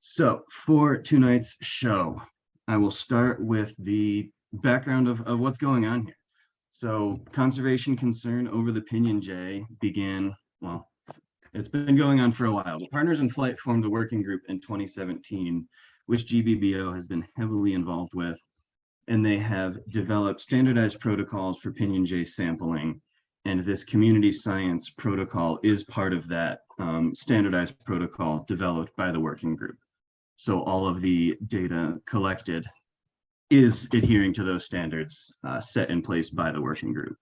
So for tonight's show, I will start with the background of what's going on here. So conservation concern over the Pinyon Jay began, well, it's been going on for a while. But Partners in Flight formed a working group in 2017, which GBBO has been heavily involved with, and they have developed standardized protocols for Pinyon Jay sampling. And this community science protocol is part of that standardized protocol developed by the working group. So all of the data collected is adhering to those standards set in place by the working group.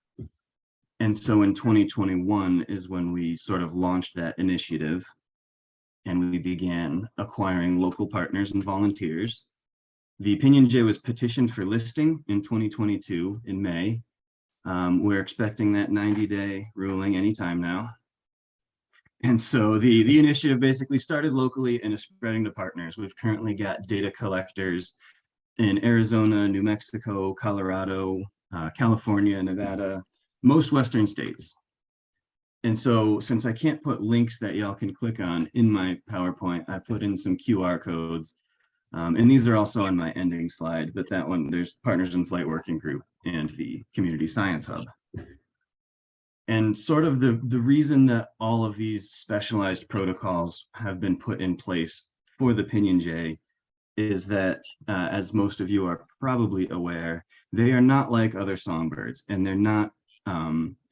And so in 2021 is when we sort of launched that initiative, and we began acquiring local partners and volunteers. The Pinyon Jay was petitioned for listing in 2022 in May. We're expecting that 90-day ruling anytime now. And so the initiative basically started locally and is spreading to partners. We've currently got data collectors in Arizona, New Mexico, Colorado, California, Nevada, most Western states. And so since I can't put links that y'all can click on in my PowerPoint, I put in some QR codes. And these are also on my ending slide, but that one, there's Partners in Flight Working Group and the Community Science Hub. And sort of the reason that all of these specialized protocols have been put in place for the Pinyon Jay is that, as most of you are probably aware, they are not like other songbirds, and they're not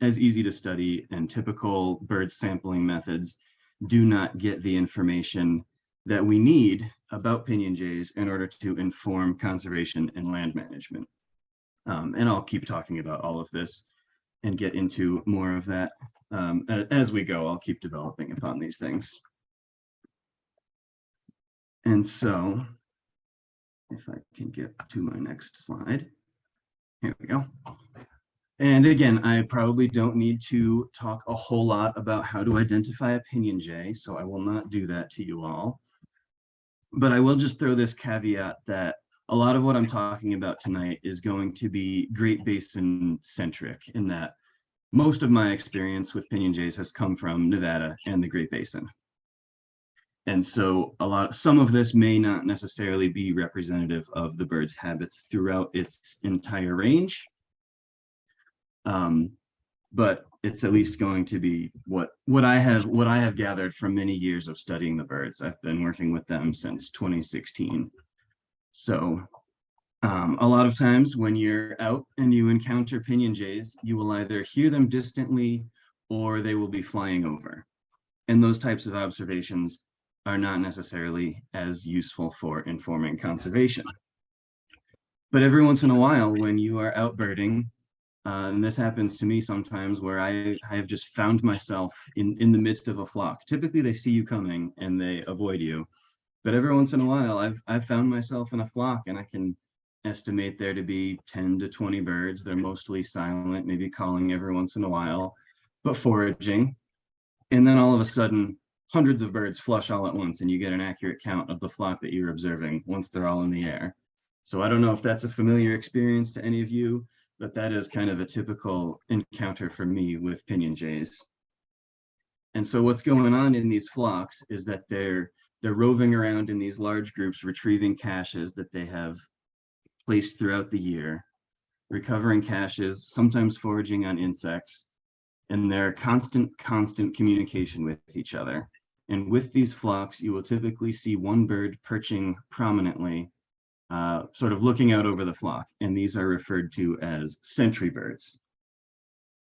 as easy to study, and typical bird sampling methods do not get the information that we need about Pinyon Jays in order to inform conservation and land management. And I'll keep talking about all of this and get into more of that as we go. I'll keep developing upon these things. And so if I can get to my next slide, here we go. And again, I probably don't need to talk a whole lot about how to identify a Pinyon Jay, so I will not do that to you all. But I will just throw this caveat that a lot of what I'm talking about tonight is going to be Great Basin centric, in that most of my experience with Pinyon Jays has come from Nevada and the Great Basin. And so some of this may not necessarily be representative of the bird's habits throughout its entire range. But it's at least going to be what I have gathered from many years of studying the birds. I've been working with them since 2016. So a lot of times when you're out and you encounter Pinyon Jays, you will either hear them distantly or they will be flying over. And those types of observations are not necessarily as useful for informing conservation. But every once in a while, when you are out birding, and this happens to me sometimes, where I have just found myself in the midst of a flock. Typically they see you coming and they avoid you. But every once in a while, I've found myself in a flock, and I can estimate there to be 10 to 20 birds. They're mostly silent, maybe calling every once in a while, but foraging. And then all of a sudden, hundreds of birds flush all at once, and you get an accurate count of the flock that you're observing once they're all in the air. So I don't know if that's a familiar experience to any of you, but that is kind of a typical encounter for me with Pinyon Jays. And so what's going on in these flocks is that they're roving around in these large groups, retrieving caches that they have placed throughout the year, recovering caches, sometimes foraging on insects, and they're constant communication with each other. And with these flocks, you will typically see one bird perching prominently, sort of looking out over the flock, and these are referred to as sentry birds.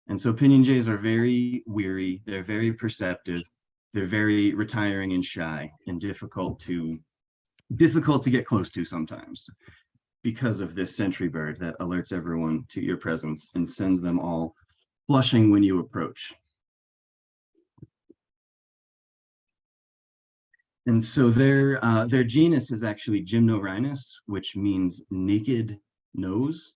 And so Pinyon Jays are very weary, they're very perceptive, they're very retiring and shy, and difficult to get close to sometimes, because of this sentry bird that alerts everyone to your presence and sends them all flushing when you approach. And so their genus is actually Gymnorhinus, which means naked nose.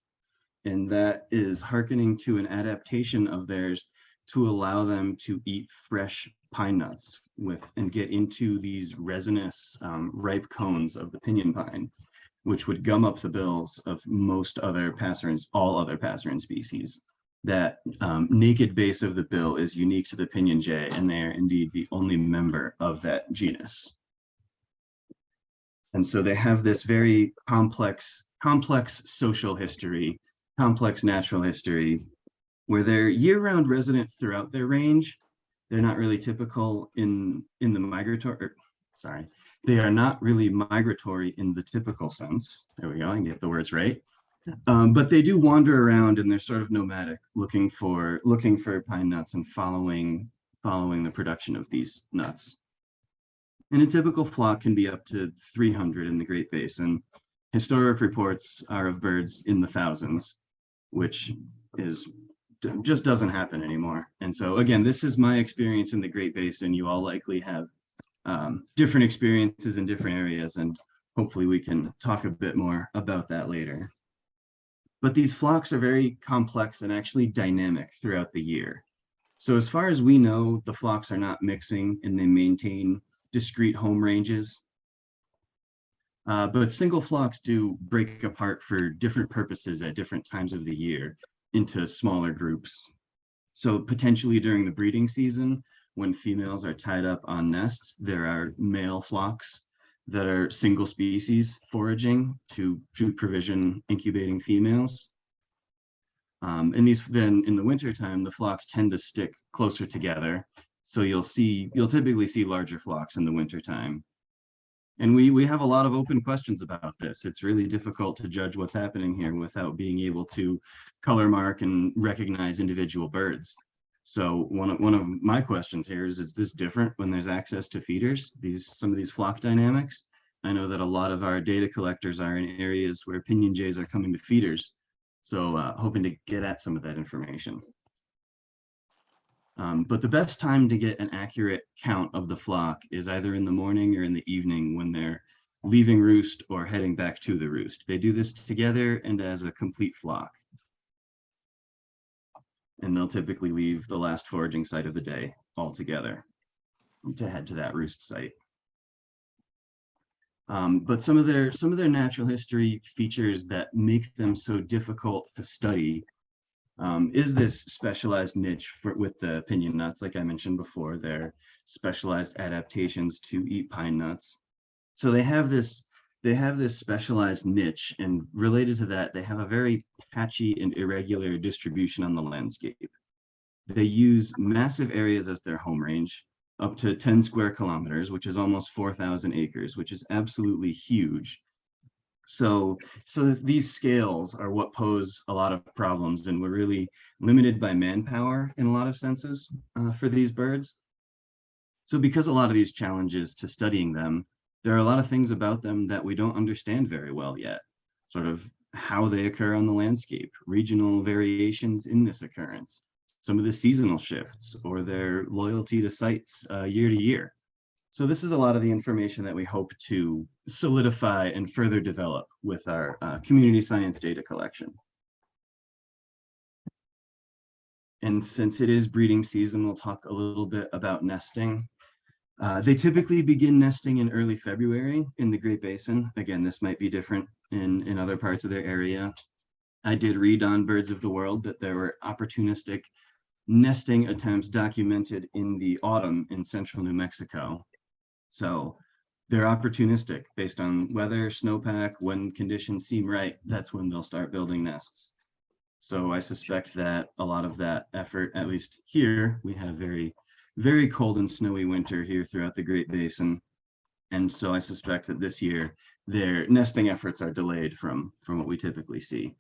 And that is hearkening to an adaptation of theirs to allow them to eat fresh pine nuts and get into these resinous ripe cones of the pinyon pine, which would gum up the bills of most other passerines, all other passerine species. That naked base of the bill is unique to the Pinyon Jay, and they are indeed the only member of that genus. And so they have this very complex social history, complex natural history, where they're year-round resident throughout their range. They're not really typical in the migratory, sorry, they are not really migratory in the typical sense. There we go, I can get the words right. But they do wander around and they're sort of nomadic, looking for pine nuts and following the production of these nuts. And a typical flock can be up to 300 in the Great Basin. Historic reports are of birds in the thousands, which is just doesn't happen anymore. And so again, this is my experience in the Great Basin. You all likely have different experiences in different areas, and hopefully we can talk a bit more about that later. But these flocks are very complex and actually dynamic throughout the year. So as far as we know, the flocks are not mixing and they maintain discrete home ranges. But single flocks do break apart for different purposes at different times of the year into smaller groups. So potentially during the breeding season, when females are tied up on nests, there are male flocks that are single species foraging to provision incubating females. And these then in the wintertime, the flocks tend to stick closer together. So you'll typically see larger flocks in the wintertime. And we have a lot of open questions about this. It's really difficult to judge what's happening here without being able to color mark and recognize individual birds. So one of my questions here is this different when there's access to feeders, some of these flock dynamics? I know that a lot of our data collectors are in areas where Pinyon Jays are coming to feeders. So hoping to get at some of that information. But the best time to get an accurate count of the flock is either in the morning or in the evening when they're leaving roost or heading back to the roost. They do this together and as a complete flock. And they'll typically leave the last foraging site of the day all together to head to that roost site. But some of their natural history features that make them so difficult to study is this specialized niche with the pinyon nuts. Like I mentioned before, they're specialized adaptations to eat pine nuts. So they have this specialized niche, and related to that, they have a very patchy and irregular distribution on the landscape. They use massive areas as their home range, up to 10 square kilometers, which is almost 4,000 acres, which is absolutely huge. So these scales are what pose a lot of problems, and we're really limited by manpower in a lot of senses for these birds. So because a lot of these challenges to studying them, there are a lot of things about them that we don't understand very well yet, sort of how they occur on the landscape, regional variations in this occurrence, some of the seasonal shifts, or their loyalty to sites year to year. So this is a lot of the information that we hope to solidify and further develop with our community science data collection. And since it is breeding season, we'll talk a little bit about nesting. They typically begin nesting in early February in the Great Basin. Again, this might be different in other parts of their area. I did read on Birds of the World that there were opportunistic nesting attempts documented in the autumn in central New Mexico. So they're opportunistic based on weather, snowpack, when conditions seem right, that's when they'll start building nests. So I suspect that a lot of that effort, at least here, we have very, very cold and snowy winter here throughout the Great Basin. And so I suspect that this year their nesting efforts are delayed from what we typically see.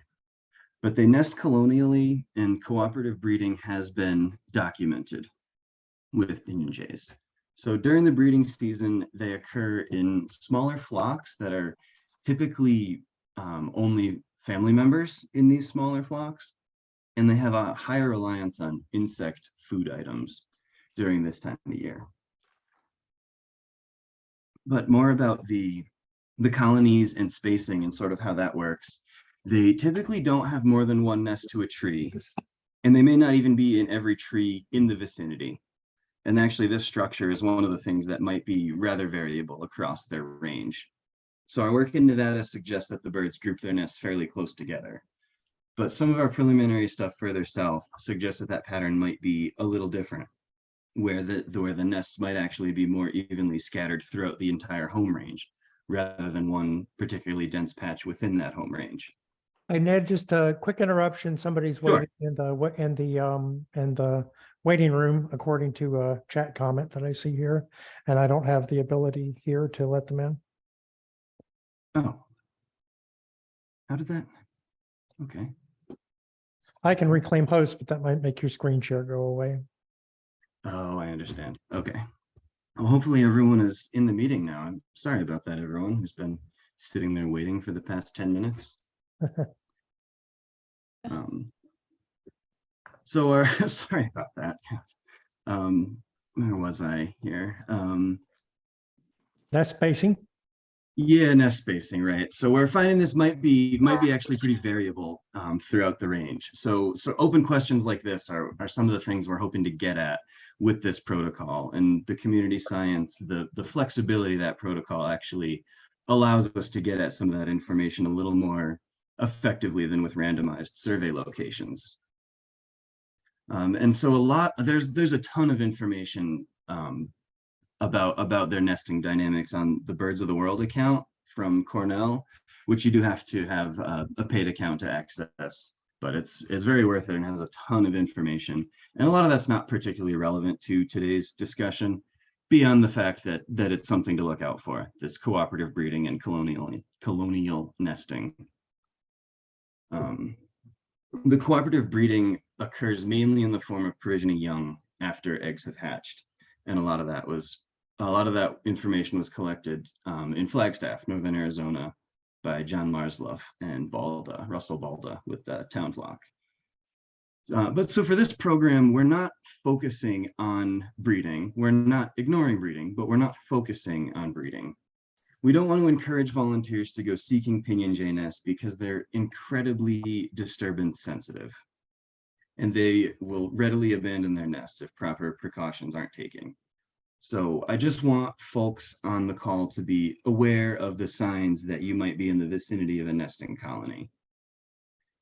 But they nest colonially, and cooperative breeding has been documented with Pinyon Jays. So during the breeding season, they occur in smaller flocks that are typically only family members in these smaller flocks, and they have a higher reliance on insect food items during this time of the year. But more about the colonies and spacing and sort of how that works. They typically don't have more than one nest to a tree, and they may not even be in every tree in the vicinity. And actually, this structure is one of the things that might be rather variable across their range. So our work in Nevada suggests that the birds group their nests fairly close together. But some of our preliminary stuff further south suggests that pattern might be a little different, where the nests might actually be more evenly scattered throughout the entire home range, rather than one particularly dense patch within that home range. Hey, Ned, just a quick interruption. Somebody's Sure. waiting in the waiting room, according to a chat comment that I see here, and I don't have the ability here to let them in. Oh, how did that? Okay. I can reclaim host, but that might make your screen share go away. Oh, I understand. Okay. Well, hopefully everyone is in the meeting now. I'm sorry about that, everyone who's been sitting there waiting for the past 10 minutes. Sorry about that. Where was I here? Nest spacing. Yeah, nest spacing, right? So we're finding this might be actually pretty variable throughout the range. So open questions like this are some of the things we're hoping to get at with this protocol, and the community science, the flexibility that protocol actually allows us to get at some of that information a little more effectively than with randomized survey locations. And so there's a ton of information about their nesting dynamics on the Birds of the World account from Cornell, which you do have to have a paid account to access, but it's very worth it and has a ton of information. And a lot of that's not particularly relevant to today's discussion, beyond the fact that it's something to look out for, this cooperative breeding and colonial nesting. The cooperative breeding occurs mainly in the form of provisioning young after eggs have hatched, and a lot of that information was collected in Flagstaff, Northern Arizona, by John Marsluff and Russell Balda with Town Flock. But so for this program, we're not focusing on breeding. We're not ignoring breeding, but we're not focusing on breeding. We don't want to encourage volunteers to go seeking Pinyon Jay nests because they're incredibly disturbance sensitive, and they will readily abandon their nests if proper precautions aren't taken. So I just want folks on the call to be aware of the signs that you might be in the vicinity of a nesting colony.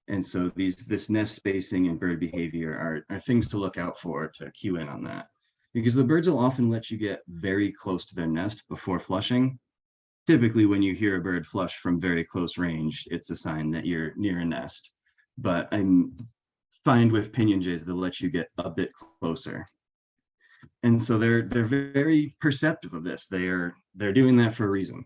And so this nest spacing and bird behavior are things to look out for, to cue in on that, because the birds will often let you get very close to their nest before flushing. Typically, when you hear a bird flush from very close range, it's a sign that you're near a nest. But I find with Pinyon Jays, they'll let you get a bit closer. And so they're very perceptive of this. They're doing that for a reason.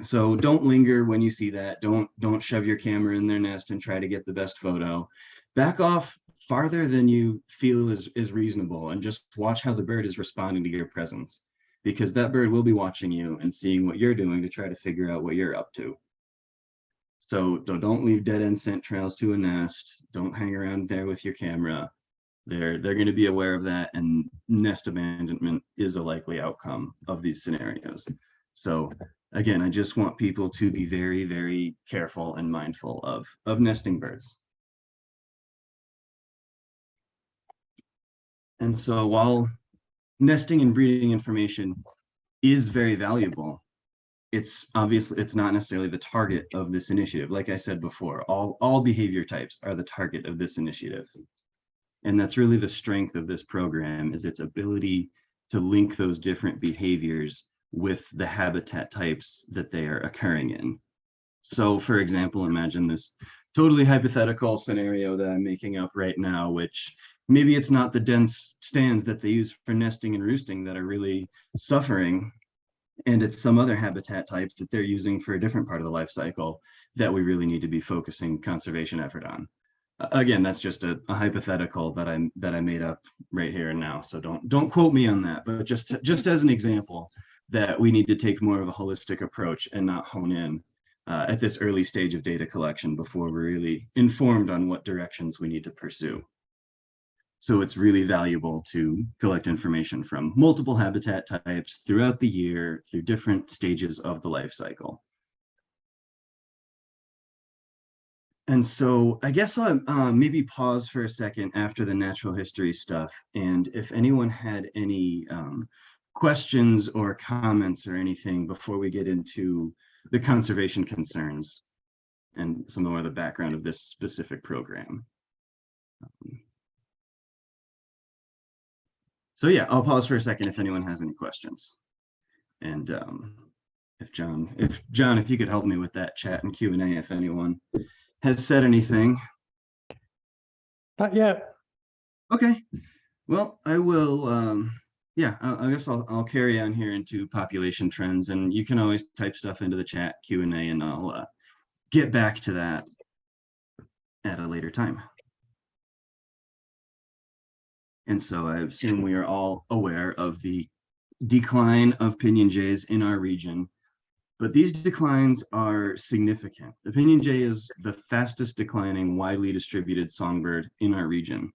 So don't linger when you see that. Don't shove your camera in their nest and try to get the best photo. Back off farther than you feel is reasonable, and just watch how the bird is responding to your presence, because that bird will be watching you and seeing what you're doing to try to figure out what you're up to. So don't leave dead end scent trails to a nest. Don't hang around there with your camera. They're going to be aware of that, and nest abandonment is a likely outcome of these scenarios. So again, I just want people to be very, very careful and mindful of nesting birds. And so while nesting and breeding information is very valuable, it's not necessarily the target of this initiative. Like I said before, all behavior types are the target of this initiative. And that's really the strength of this program, is its ability to link those different behaviors with the habitat types that they are occurring in. So for example, imagine this totally hypothetical scenario that I'm making up right now, which maybe it's not the dense stands that they use for nesting and roosting that are really suffering, and it's some other habitat types that they're using for a different part of the life cycle that we really need to be focusing conservation effort on. Again, that's just a hypothetical that I made up right here and now. So don't quote me on that, but just as an example that we need to take more of a holistic approach and not hone in at this early stage of data collection before we're really informed on what directions we need to pursue. So it's really valuable to collect information from multiple habitat types throughout the year through different stages of the life cycle. And so I guess I'll maybe pause for a second after the natural history stuff. And if anyone had any questions or comments or anything before we get into the conservation concerns and some more of the background of this specific program. So yeah, I'll pause for a second if anyone has any questions. And If you could help me with that chat and Q&A, if anyone has said anything. Not yet. Okay, well, I will, yeah, I guess I'll carry on here into population trends, and you can always type stuff into the chat Q&A, and I'll get back to that at a later time. And so I assume we are all aware of the decline of Pinyon Jays in our region, but these declines are significant. The Pinyon Jay is the fastest declining widely distributed songbird in our region,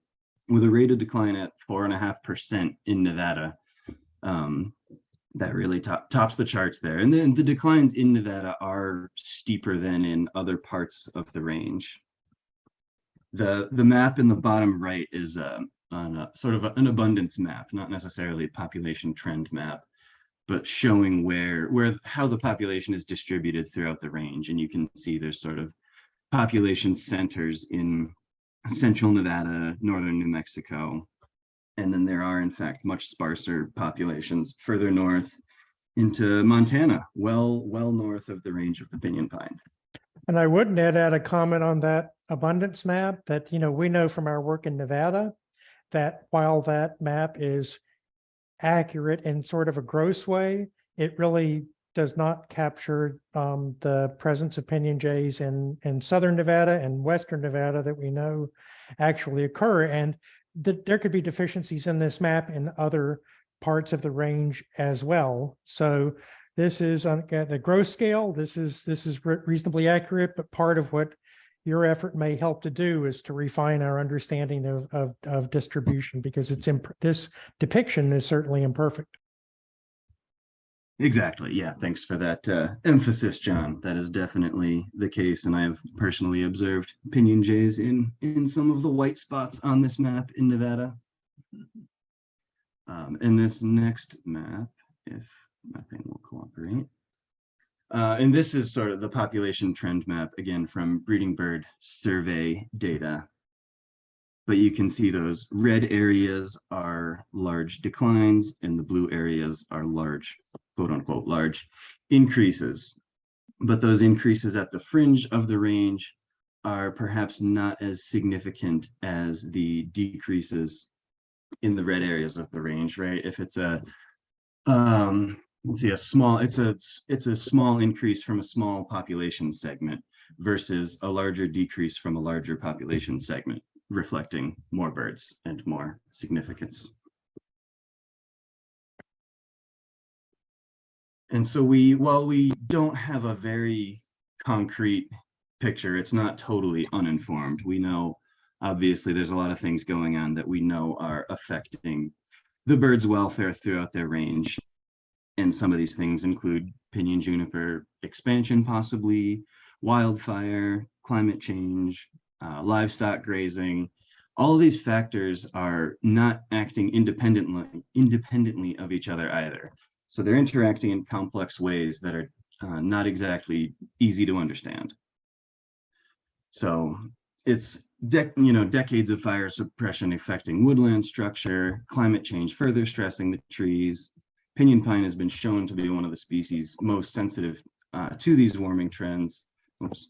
with a rate of decline at 4.5% in Nevada. That really tops the charts there. And then the declines in Nevada are steeper than in other parts of the range. The map in the bottom right is sort of an abundance map, not necessarily a population trend map, but showing how the population is distributed throughout the range. And you can see there's sort of population centers in central Nevada, northern New Mexico, and then there are in fact much sparser populations further north into Montana, well north of the range of the pinyon pine. And I would, Ned, add a comment on that abundance map that, we know from our work in Nevada that while that map is accurate in sort of a gross way, it really does not capture the presence of Pinyon Jays in southern Nevada and western Nevada that we know actually occur. And there could be deficiencies in this map in other parts of the range as well. So this is on a gross scale. This is reasonably accurate, but part of what your effort may help to do is to refine our understanding of distribution, because this depiction is certainly imperfect. Exactly. Yeah. Thanks for that emphasis, John. That is definitely the case. And I have personally observed Pinyon Jays in some of the white spots on this map in Nevada. In this next map, if nothing will cooperate. And this is sort of the population trend map, again, from breeding bird survey data. But you can see those red areas are large declines and the blue areas are large, quote unquote, large increases. But those increases at the fringe of the range are perhaps not as significant as the decreases in the red areas of the range, right? If it's a let's see, it's a small increase from a small population segment versus a larger decrease from a larger population segment, reflecting more birds and more significance. And so while we don't have a very concrete picture, it's not totally uninformed. We know, obviously, there's a lot of things going on that we know are affecting the birds' welfare throughout their range. And some of these things include pinyon juniper expansion, possibly, wildfire, climate change, livestock grazing. All of these factors are not acting independently of each other either. So they're interacting in complex ways that are not exactly easy to understand. So it's decades of fire suppression affecting woodland structure, climate change further stressing the trees. Pinyon pine has been shown to be one of the species most sensitive to these warming trends. Oops.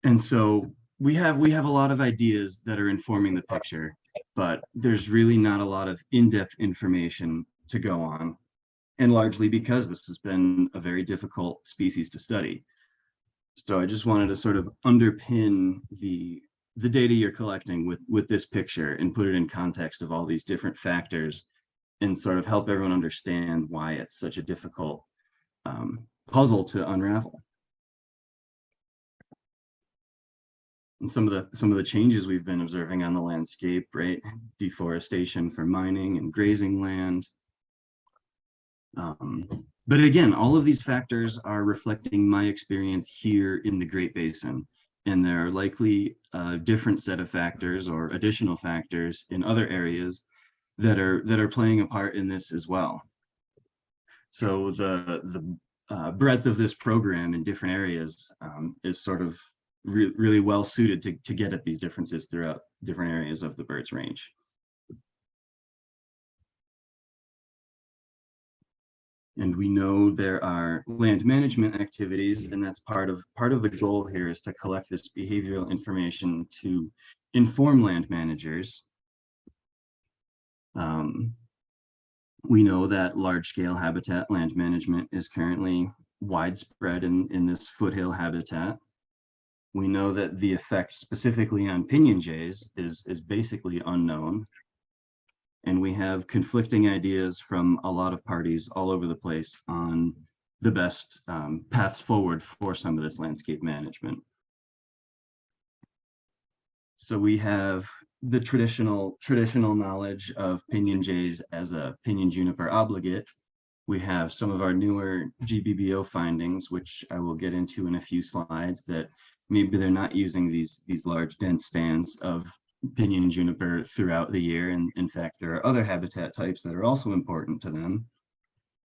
And so we have a lot of ideas that are informing the picture, but there's really not a lot of in-depth information to go on, and largely because this has been a very difficult species to study. So I just wanted to sort of underpin the data you're collecting with this picture and put it in context of all these different factors and sort of help everyone understand why it's such a difficult puzzle to unravel. And some of the changes we've been observing on the landscape, right? Deforestation for mining and grazing land. But again, all of these factors are reflecting my experience here in the Great Basin. And there are likely a different set of factors or additional factors in other areas that are playing a part in this as well. So the breadth of this program in different areas is sort of really well suited to get at these differences throughout different areas of the bird's range. And we know there are land management activities, and that's part of the goal here is to collect this behavioral information to inform land managers. We know that large-scale habitat land management is currently widespread in this foothill habitat. We know that the effect specifically on pinyon jays is basically unknown. And we have conflicting ideas from a lot of parties all over the place on the best paths forward for some of this landscape management. So we have the traditional knowledge of pinyon jays as a pinyon juniper obligate. We have some of our newer GBBO findings, which I will get into in a few slides, that maybe they're not using these large dense stands of pinyon juniper throughout the year. And in fact, there are other habitat types that are also important to them.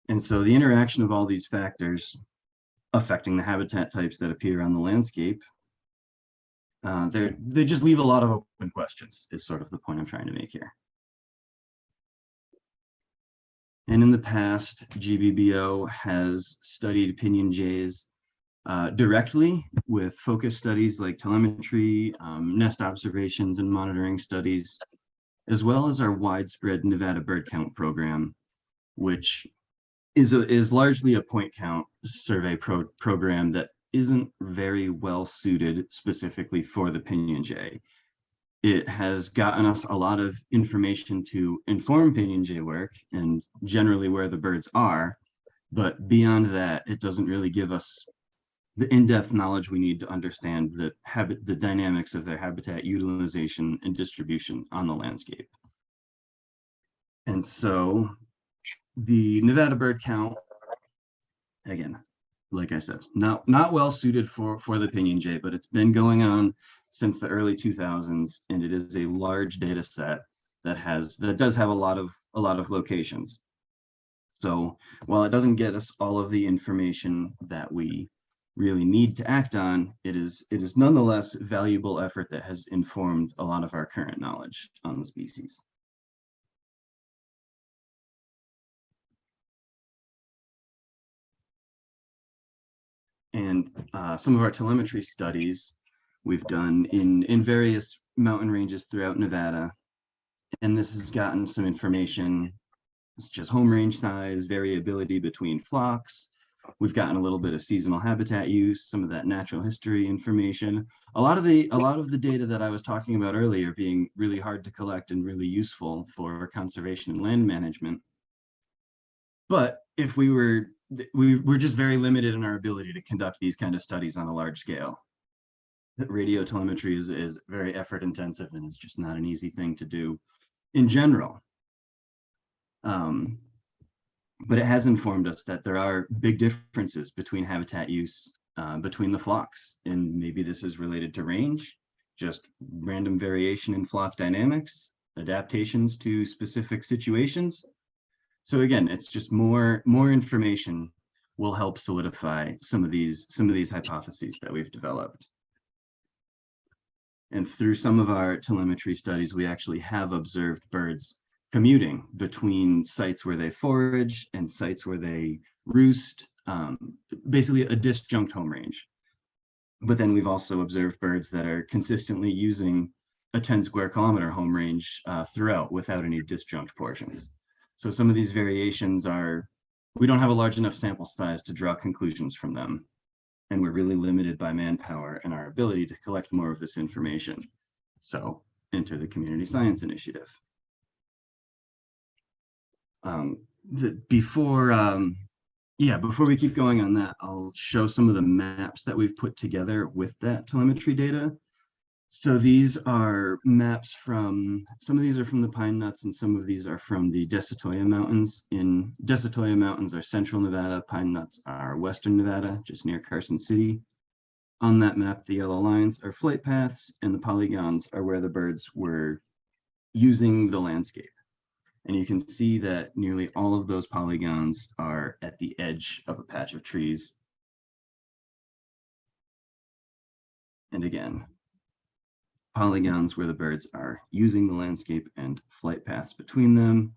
And so the interaction of all these factors affecting the habitat types that appear on the landscape, they just leave a lot of open questions, is sort of the point I'm trying to make here. And in the past, GBBO has studied pinyon jays directly with focus studies like telemetry, nest observations and monitoring studies, as well as our widespread Nevada bird count program, which is largely a point count survey program that isn't very well suited specifically for the pinyon jay. It has gotten us a lot of information to inform pinyon jay work and generally where the birds are, but beyond that, it doesn't really give us the in-depth knowledge we need to understand the dynamics of their habitat utilization and distribution on the landscape. And so the Nevada bird count, again, like I said, not well suited for the pinyon jay, but it's been going on since the early 2000s, and it is a large data set that does have a lot of locations. So while it doesn't get us all of the information that we really need to act on, it is nonetheless valuable effort that has informed a lot of our current knowledge on the species. And some of our telemetry studies we've done in various mountain ranges throughout Nevada. And this has gotten some information. It's just home range size, variability between flocks. We've gotten a little bit of seasonal habitat use, some of that natural history information. A lot of the data that I was talking about earlier being really hard to collect and really useful for conservation and land management. But if we're just very limited in our ability to conduct these kind of studies on a large scale. Radio telemetry is very effort intensive and it's just not an easy thing to do in general. But it has informed us that there are big differences between habitat use between the flocks, and maybe this is related to range, just random variation in flock dynamics, adaptations to specific situations. So again, it's just more information will help solidify some of these hypotheses that we've developed. And through some of our telemetry studies, we actually have observed birds commuting between sites where they forage and sites where they roost, basically a disjunct home range. But then we've also observed birds that are consistently using a 10 square kilometer home range throughout without any disjunct portions. So some of these variations we don't have a large enough sample size to draw conclusions from them. And we're really limited by manpower and our ability to collect more of this information. So enter the community science initiative. Before we keep going on that, I'll show some of the maps that we've put together with that telemetry data. So these are maps some of these are from the Pine Nuts and some of these are from the Desitoya Mountains. In Desitoya Mountains are central Nevada, Pine Nuts are western Nevada, just near Carson City. On that map, the yellow lines are flight paths and the polygons are where the birds were using the landscape. And you can see that nearly all of those polygons are at the edge of a patch of trees. And again, polygons where the birds are using the landscape and flight paths between them,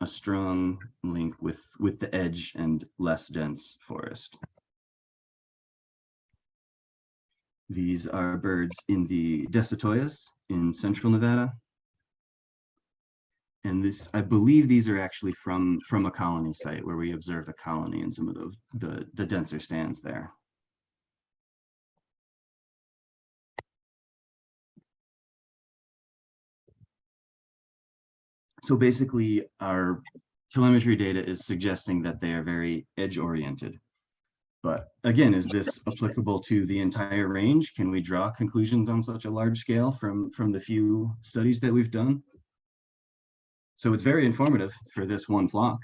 a strong link with with the edge and less dense forest. These are birds in the Desatoyas in central Nevada. And this, I believe these are actually from a colony site where we observed a colony in some of those, the denser stands there. So basically our telemetry data is suggesting that they are very edge oriented. But again, is this applicable to the entire range? Can we draw conclusions on such a large scale from the few studies that we've done? So it's very informative for this one flock.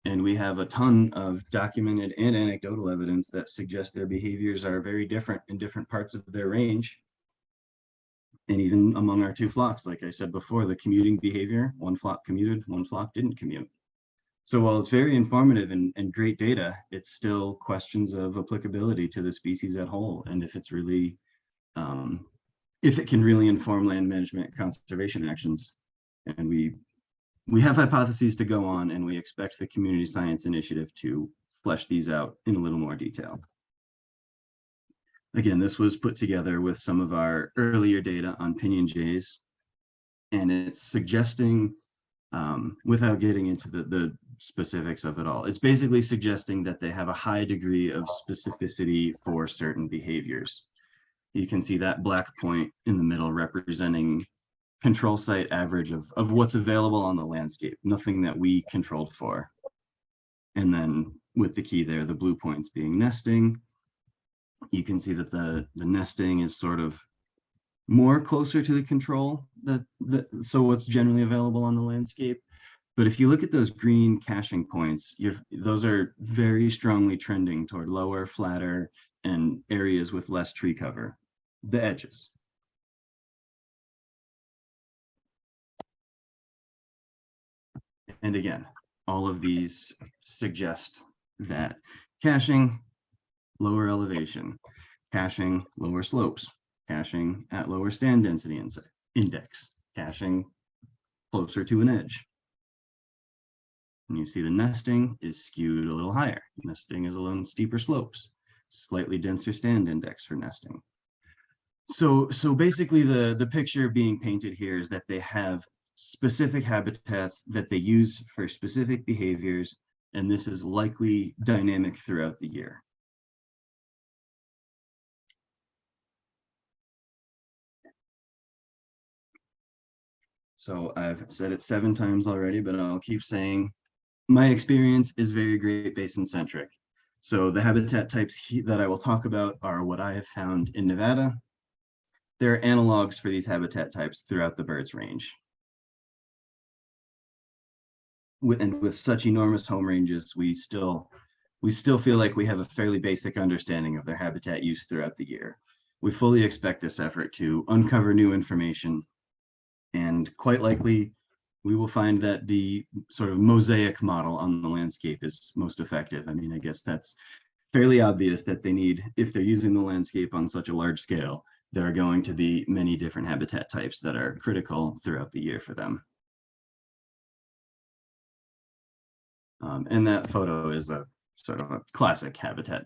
And we have a ton of documented and anecdotal evidence that suggests their behaviors are very different in different parts of their range. And even among our two flocks, like I said before, the commuting behavior, one flock commuted, one flock didn't commute. So while it's very informative and great data, it's still questions of applicability to the species at whole. And if it's really, if it can really inform land management conservation actions. And we have hypotheses to go on, and we expect the Community Science Initiative to flesh these out in a little more detail. Again, this was put together with some of our earlier data on Pinyon Jays, and it's suggesting, without getting into the specifics of it all, it's basically suggesting that they have a high degree of specificity for certain behaviors. You can see that black point in the middle representing control site average of what's available on the landscape, nothing that we controlled for. And then with the key there, the blue points being nesting. You can see that the nesting is sort of more closer to the control, so what's generally available on the landscape. But if you look at those green caching points, those are very strongly trending toward lower, flatter, and areas with less tree cover, the edges. And again, all of these suggest that caching, lower elevation, caching, lower slopes, caching at lower stand density index, caching closer to an edge. And you see the nesting is skewed a little higher. Nesting is along steeper slopes, slightly denser stand index for nesting. So basically the picture being painted here is that they have specific habitats that they use for specific behaviors, and this is likely dynamic throughout the year. So I've said it 7 times already, but I'll keep saying my experience is very Great Basin centric. So the habitat types that I will talk about are what I have found in Nevada. There are analogs for these habitat types throughout the bird's range. With such enormous home ranges, we still feel like we have a fairly basic understanding of their habitat use throughout the year. We fully expect this effort to uncover new information, and quite likely we will find that the sort of mosaic model on the landscape is most effective. I mean, I guess that's fairly obvious that they need, if they're using the landscape on such a large scale, there are going to be many different habitat types that are critical throughout the year for them. And that photo is a sort of a classic habitat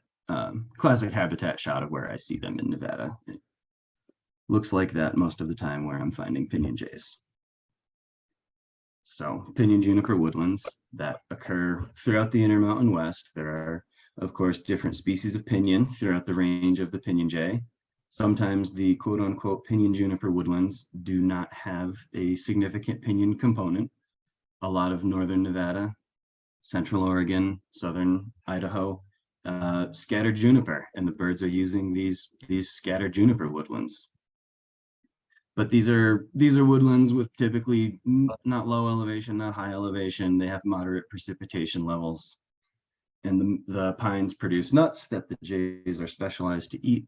shot of where I see them in Nevada. It looks like that most of the time where I'm finding Pinyon Jays. So Pinyon Juniper woodlands that occur throughout the Intermountain West. There are, of course, different species of pinyon throughout the range of the Pinyon Jay. Sometimes the quote unquote Pinyon Juniper woodlands do not have a significant pinyon component. A lot of northern Nevada, central Oregon, southern Idaho, scattered juniper, and the birds are using these scattered juniper woodlands. But these are woodlands with typically not low elevation, not high elevation. They have moderate precipitation levels, and the pines produce nuts that the jays are specialized to eat.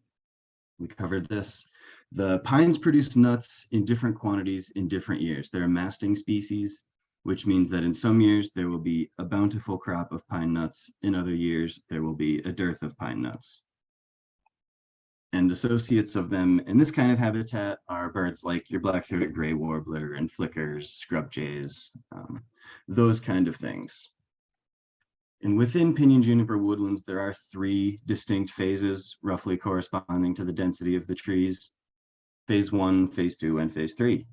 We covered this. The pines produce nuts in different quantities in different years. They're a masting species, which means that in some years there will be a bountiful crop of pine nuts. In other years, there will be a dearth of pine nuts. And associates of them in this kind of habitat are birds like your black-throated gray warbler and flickers, scrub jays, those kind of things. And within Pinyon Juniper woodlands, there are 3 distinct phases, roughly corresponding to the density of the trees: phase 1, phase 2, and phase 3.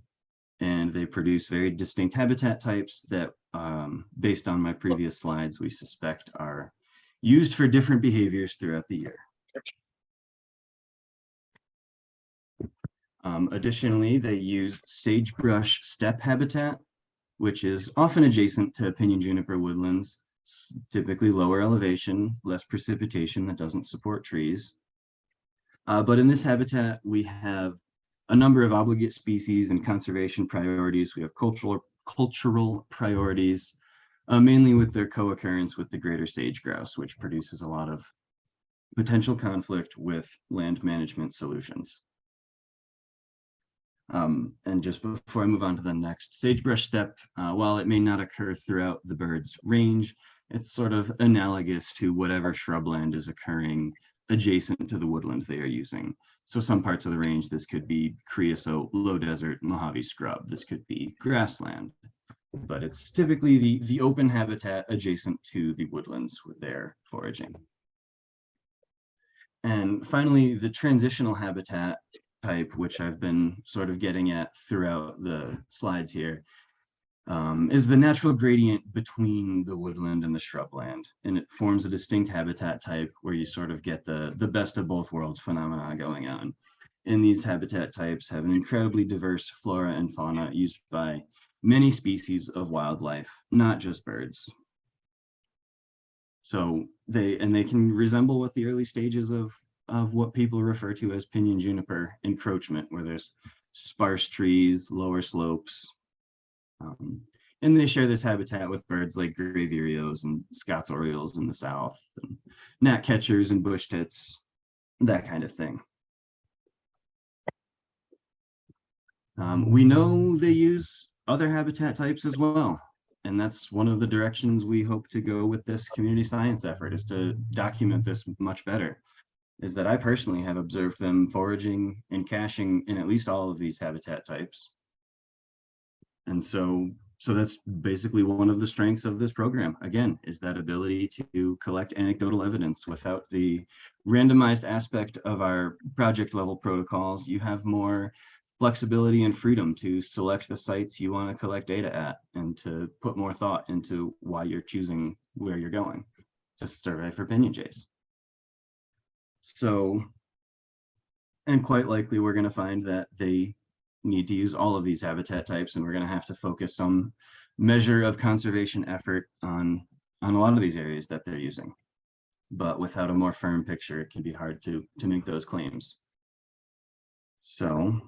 And they produce very distinct habitat types that, based on my previous slides, we suspect are used for different behaviors throughout the year. Additionally, they use sagebrush steppe habitat, which is often adjacent to Pinyon Juniper woodlands, typically lower elevation, less precipitation that doesn't support trees. But in this habitat, we have a number of obligate species and conservation priorities. We have cultural priorities, mainly with their co-occurrence with the greater sage grouse, which produces a lot of potential conflict with land management solutions. And just before I move on to the next, sagebrush steppe, while it may not occur throughout the bird's range, it's sort of analogous to whatever shrubland is occurring adjacent to the woodland they are using. So some parts of the range, this could be creosote, low desert, Mojave scrub. This could be grassland, but it's typically the open habitat adjacent to the woodlands with their foraging. And finally, the transitional habitat type, which I've been sort of getting at throughout the slides here, is the natural gradient between the woodland and the shrubland. And it forms a distinct habitat type where you sort of get the best of both worlds phenomena going on. And these habitat types have an incredibly diverse flora and fauna used by many species of wildlife, not just birds. So they can resemble what the early stages of what people refer to as Pinyon Juniper encroachment, where there's sparse trees, lower slopes. And they share this habitat with birds like gray vireos and Scott's orioles in the south, and gnatcatchers and bush tits, that kind of thing. We know they use other habitat types as well. And that's one of the directions we hope to go with this community science effort, is to document this much better. Is that I personally have observed them foraging and caching in at least all of these habitat types. And so that's basically one of the strengths of this program, again, is that ability to collect anecdotal evidence. Without the randomized aspect of our project level protocols, you have more flexibility and freedom to select the sites you want to collect data at, and to put more thought into why you're choosing where you're going to survey for Pinyon Jays. So, and quite likely we're going to find that they need to use all of these habitat types, and we're going to have to focus some measure of conservation effort on a lot of these areas that they're using. But without a more firm picture, it can be hard to make those claims. So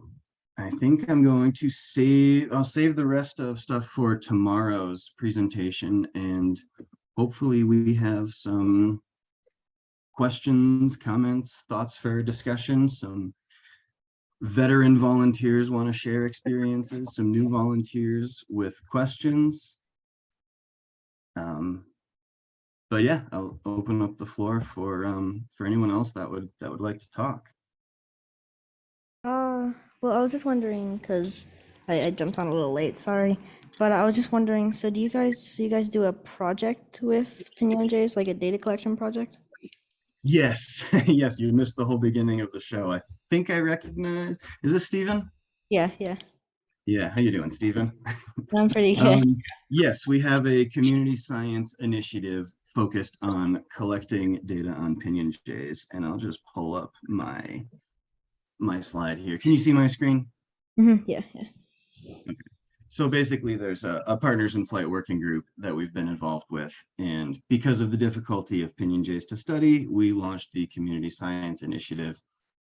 I think I'm going to I'll save the rest of stuff for tomorrow's presentation, and hopefully we have some questions, comments, thoughts for discussion. Some veteran volunteers want to share experiences, some new volunteers with questions. But yeah, I'll open up the floor for anyone else that would like to talk. Well, I was just wondering, because I jumped on a little late, sorry, but I was just wondering, so do you guys do a project with Pinyon Jays, like a data collection project? Yes, yes, you missed the whole beginning of the show. I think I recognize, is this Stephen? Yeah. Yeah, how you doing, Stephen? I'm pretty good. Yes, we have a community science initiative focused on collecting data on Pinyon Jays, and I'll just pull up my slide here. Can you see my screen? Yeah. Okay. So basically there's a partners in flight working group that we've been involved with, and because of the difficulty of Pinyon Jays to study, we launched the community science initiative.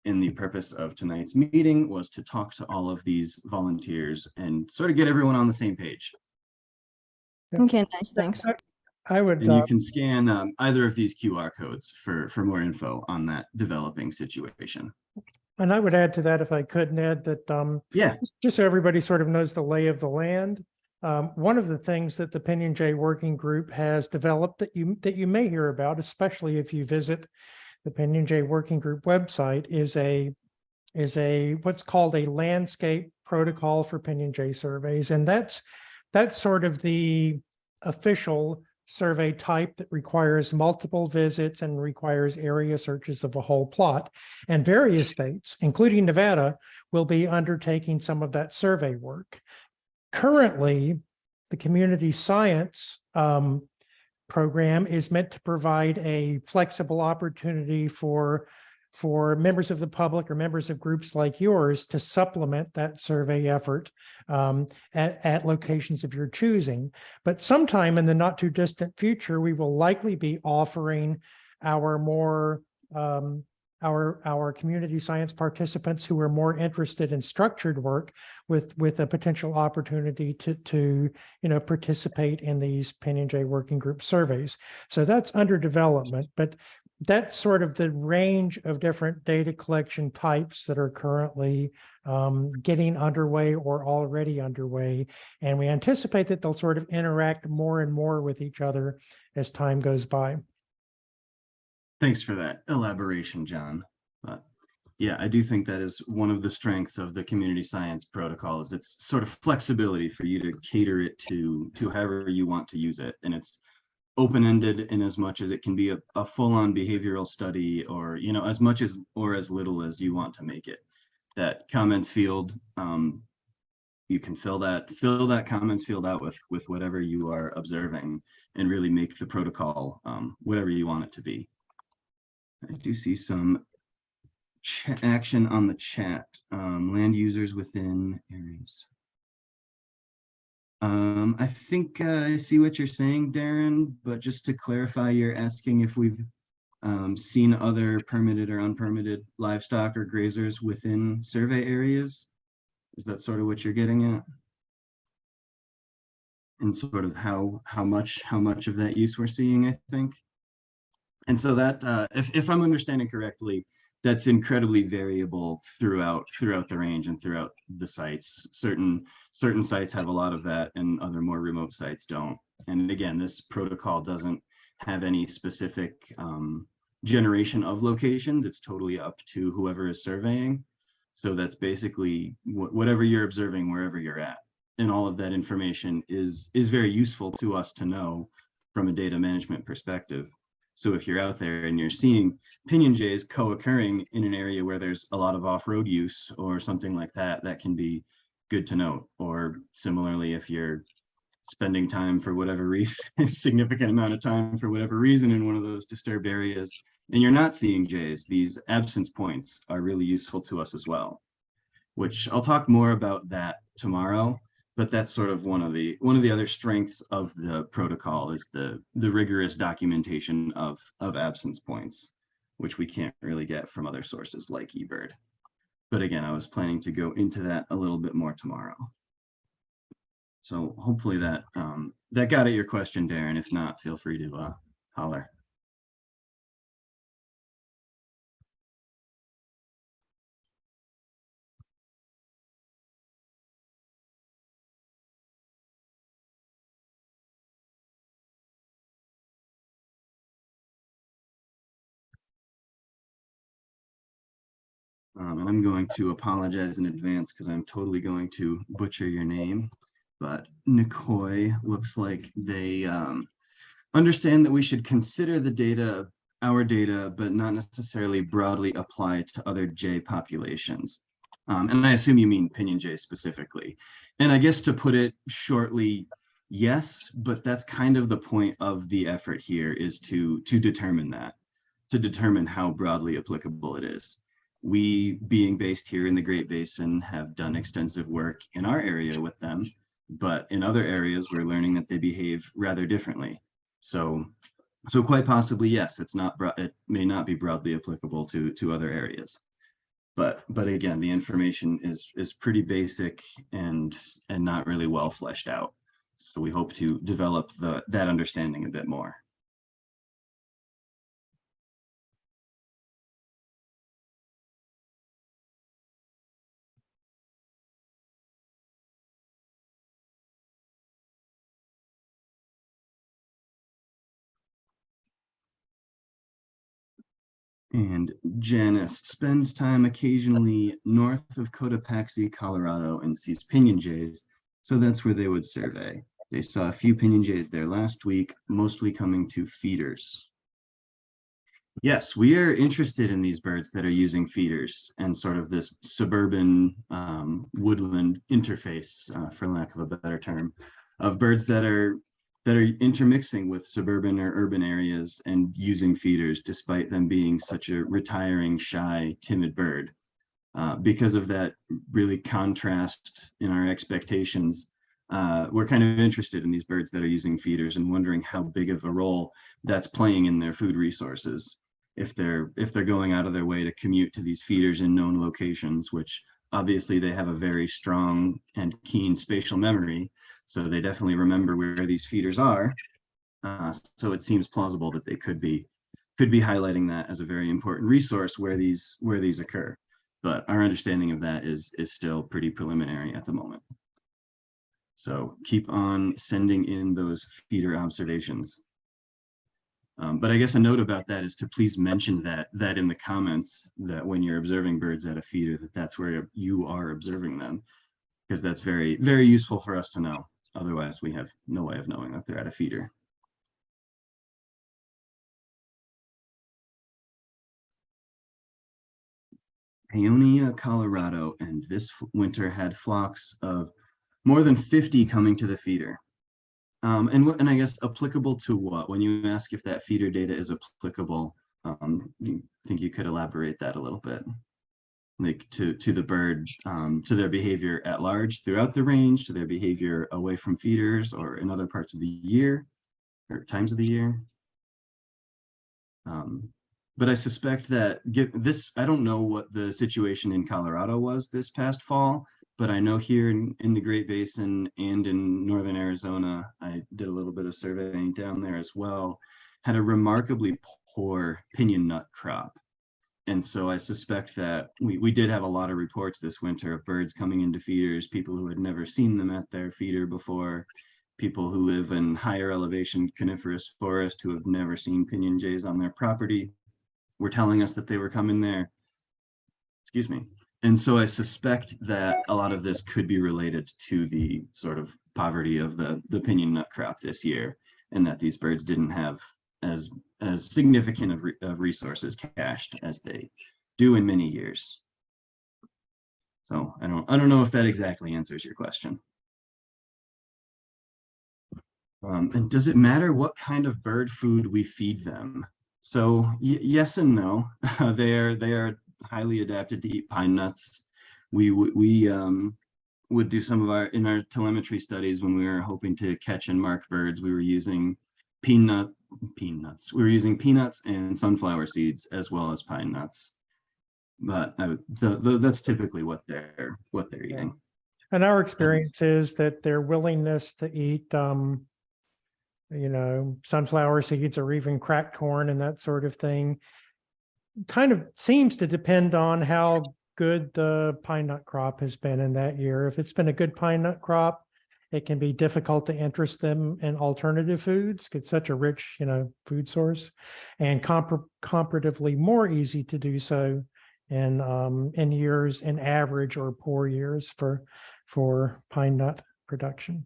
And the purpose of tonight's meeting was to talk to all of these volunteers and sort of get everyone on the same page. Okay, nice, thanks. I would. And you can scan either of these QR codes for more info on that developing situation. And I would add to that, if I could, Ned, that yeah, just so everybody sort of knows the lay of the land. One of the things that the Pinyon Jay working group has developed that you may hear about, especially if you visit the Pinyon Jay working group website, is a what's called a landscape protocol for Pinyon Jay surveys, and that's sort of the official survey type that requires multiple visits and requires area searches of a whole plot. And various states, including Nevada, will be undertaking some of that survey work. Currently, the community science program is meant to provide a flexible opportunity for members of the public or members of groups like yours to supplement that survey effort at locations of your choosing. But sometime in the not too distant future, we will likely be offering our more our community science participants who are more interested in structured work with a potential opportunity to participate in these Pinyon Jay working group surveys. So that's under development, but that's sort of the range of different data collection types that are currently getting underway or already underway. And we anticipate that they'll sort of interact more and more with each other as time goes by. Thanks for that elaboration, John. But yeah, I do think that is one of the strengths of the community science protocol is its sort of flexibility for you to cater it to however you want to use it. And it's open-ended in as much as it can be a full-on behavioral study, or as much as or as little as you want to make it. That comments field, you can fill that comments field out with whatever you are observing and really make the protocol whatever you want it to be. I do see some action on the chat. Land users within areas. I think I see what you're saying, Darren, but just to clarify, you're asking if we've seen other permitted or unpermitted livestock or grazers within survey areas. Is that sort of what you're getting at? And sort of how much of that use we're seeing, I think. And so that, if I'm understanding correctly, that's incredibly variable throughout the range and throughout the sites. Certain sites have a lot of that, and other more remote sites don't. And again, this protocol doesn't have any specific generation of locations. It's totally up to whoever is surveying. So that's basically whatever you're observing wherever you're at. And all of that information is very useful to us to know from a data management perspective. So if you're out there and you're seeing Pinyon Jays co-occurring in an area where there's a lot of off-road use or something like that, that can be good to note. Or similarly, if you're spending time for whatever reason, a significant amount of time for whatever reason in one of those disturbed areas, and you're not seeing jays, these absence points are really useful to us as well, which I'll talk more about that tomorrow. But that's sort of one of the other strengths of the protocol is the rigorous documentation of absence points, which we can't really get from other sources like eBird. But again, I was planning to go into that a little bit more tomorrow. So hopefully that that got at your question, Darren. If not, feel free to holler. And I'm going to apologize in advance because I'm totally going to butcher your name. But Nikoi looks like they understand that we should consider the data, our data, but not necessarily broadly apply it to other jay populations. And I assume you mean Pinyon Jay specifically. And I guess to put it shortly, yes, but that's kind of the point of the effort here is to determine that, to determine how broadly applicable it is. We, being based here in the Great Basin, have done extensive work in our area with them, but in other areas, we're learning that they behave rather differently. So quite possibly, yes, it may not be broadly applicable to other areas. But again, the information is pretty basic and not really well fleshed out. So we hope to develop that understanding a bit more. And Janice spends time occasionally north of Cotopaxi, Colorado, and sees Pinyon Jays. So that's where they would survey. They saw a few Pinyon Jays there last week, mostly coming to feeders. Yes, we are interested in these birds that are using feeders and sort of this suburban woodland interface, for lack of a better term, of birds that are intermixing with suburban or urban areas and using feeders, despite them being such a retiring, shy, timid bird. Because of that really contrast in our expectations, we're kind of interested in these birds that are using feeders and wondering how big of a role that's playing in their food resources. If they're going out of their way to commute to these feeders in known locations, which obviously they have a very strong and keen spatial memory, so they definitely remember where these feeders are. So it seems plausible that they could be highlighting that as a very important resource where these occur. But our understanding of that is still pretty preliminary at the moment. So keep on sending in those feeder observations. But I guess a note about that is to please mention that in the comments, that when you're observing birds at a feeder, that's where you are observing them, because that's very, very useful for us to know. Otherwise, we have no way of knowing that they're at a feeder. Paonia, Colorado, and this winter had flocks of more than 50 coming to the feeder. And I guess applicable to what? When you ask if that feeder data is applicable, you think you could elaborate that a little bit, like to the bird, to their behavior at large throughout the range, to their behavior away from feeders or in other parts of the year or times of the year. But I suspect that I don't know what the situation in Colorado was this past fall, but I know here in the Great Basin and in northern Arizona, I did a little bit of surveying down there as well, had a remarkably poor pinyon nut crop. And so I suspect that we did have a lot of reports this winter of birds coming into feeders, people who had never seen them at their feeder before, people who live in higher elevation coniferous forest who have never seen Pinyon Jays on their property were telling us that they were coming there. Excuse me. And so I suspect that a lot of this could be related to the sort of poverty of the pinyon nut crop this year, and that these birds didn't have as significant of resources cached as they do in many years. So I don't know if that exactly answers your question. And does it matter what kind of bird food we feed them? So yes and no. They are highly adapted to eat pine nuts. We would do some of in our telemetry studies when we were hoping to catch and mark birds. We were using peanuts. We were using peanuts and sunflower seeds as well as pine nuts. But that's typically what they're eating. And our experience is that their willingness to eat, sunflower seeds or even cracked corn and that sort of thing kind of seems to depend on how good the pine nut crop has been in that year. If it's been a good pine nut crop, it can be difficult to interest them in alternative foods. It's such a rich, food source, and comparatively more easy to do so in years in average or poor years for pine nut production.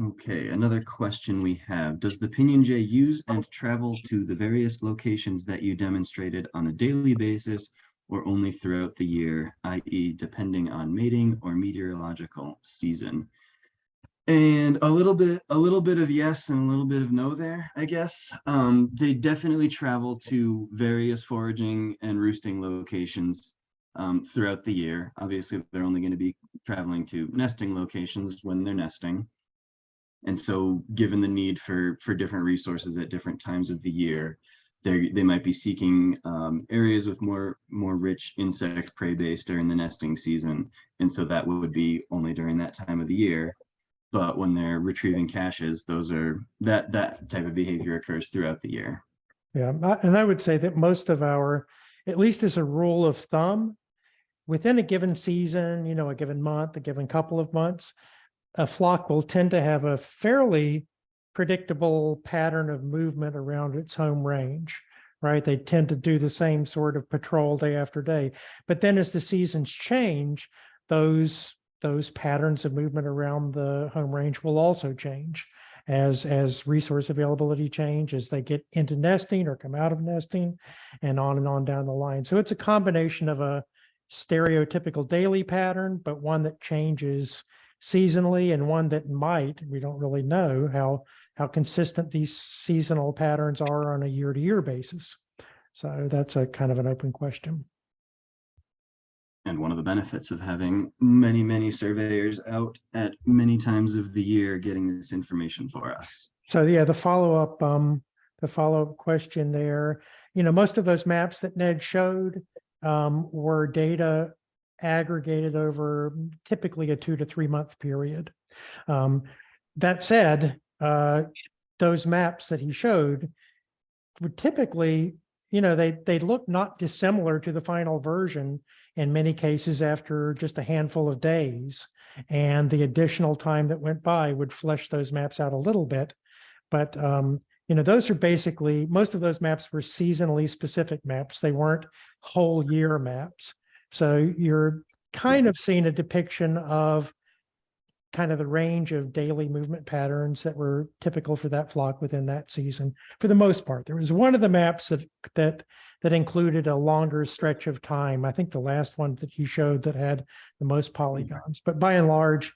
Okay, another question we have. Does the Pinyon Jay use and travel to the various locations that you demonstrated on a daily basis or only throughout the year, i.e. depending on mating or meteorological season? And a little bit of yes and a little bit of no there, I guess. They definitely travel to various foraging and roosting locations throughout the year. Obviously, they're only going to be traveling to nesting locations when they're nesting. And so given the need for different resources at different times of the year, they might be seeking areas with more rich insect prey base during the nesting season. And so that would be only during that time of the year. But when they're retrieving caches, that type of behavior occurs throughout the year. Yeah, and I would say that most of at least as a rule of thumb, within a given season, a given month, a given couple of months, a flock will tend to have a fairly predictable pattern of movement around its home range, right? They tend to do the same sort of patrol day after day. But then as the seasons change, those patterns of movement around the home range will also change as resource availability change, as they get into nesting or come out of nesting, and on down the line. So it's a combination of a stereotypical daily pattern, but one that changes seasonally, and one that might, we don't really know how consistent these seasonal patterns are on a year-to-year basis. So that's a kind of an open question. And one of the benefits of having many, many surveyors out at many times of the year getting this information for us. So yeah, the follow-up question there, most of those maps that Ned showed were data aggregated over typically a 2 to 3 month period. That said, those maps that he showed would typically, they look not dissimilar to the final version in many cases after just a handful of days. And the additional time that went by would flesh those maps out a little bit. But, those are basically, most of those maps were seasonally specific maps. They weren't whole year maps. So you're kind of seeing a depiction of kind of the range of daily movement patterns that were typical for that flock within that season. For the most part, there was one of the maps that included a longer stretch of time. I think the last one that he showed that had the most polygons, but by and large,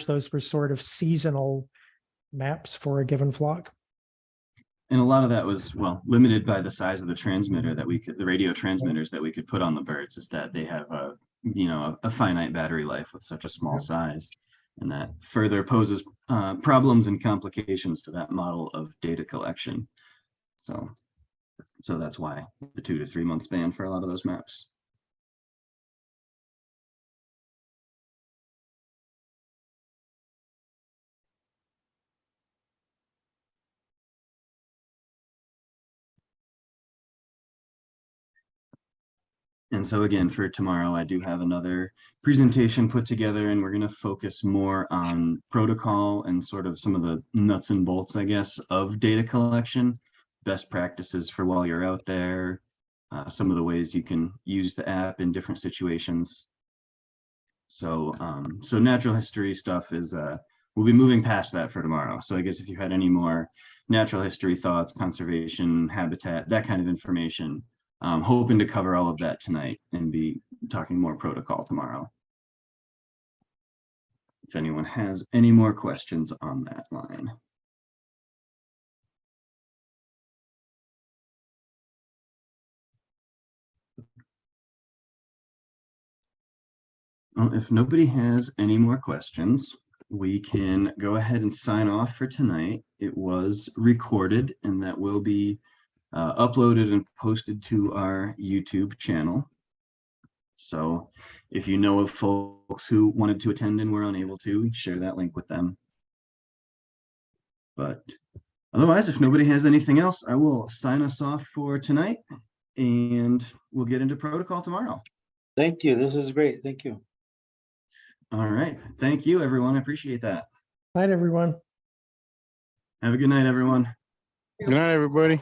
those were sort of seasonal maps for a given flock. And a lot of that was, limited by the size of the transmitter the radio transmitters that we could put on the birds, is that they have a finite battery life with such a small size. And that further poses problems and complications to that model of data collection. So that's why the 2 to 3 month span for a lot of those maps. And so again, for tomorrow, I do have another presentation put together, and we're going to focus more on protocol and sort of some of the nuts and bolts, I guess, of data collection, best practices for while you're out there, some of the ways you can use the app in different situations. So natural history stuff is, we'll be moving past that for tomorrow. So I guess if you had any more natural history thoughts, conservation, habitat, that kind of information, hoping to cover all of that tonight and be talking more protocol tomorrow. If anyone has any more questions on that line. Well, if nobody has any more questions, we can go ahead and sign off for tonight. It was recorded, and that will be uploaded and posted to our YouTube channel. So if you know of folks who wanted to attend and were unable to, share that link with them. But otherwise, if nobody has anything else, I will sign us off for tonight, and we'll get into protocol tomorrow. Thank you. This is great. Thank you. All right. Thank you, everyone. I appreciate that. Night, everyone. Have a good night, everyone. Good night, everybody.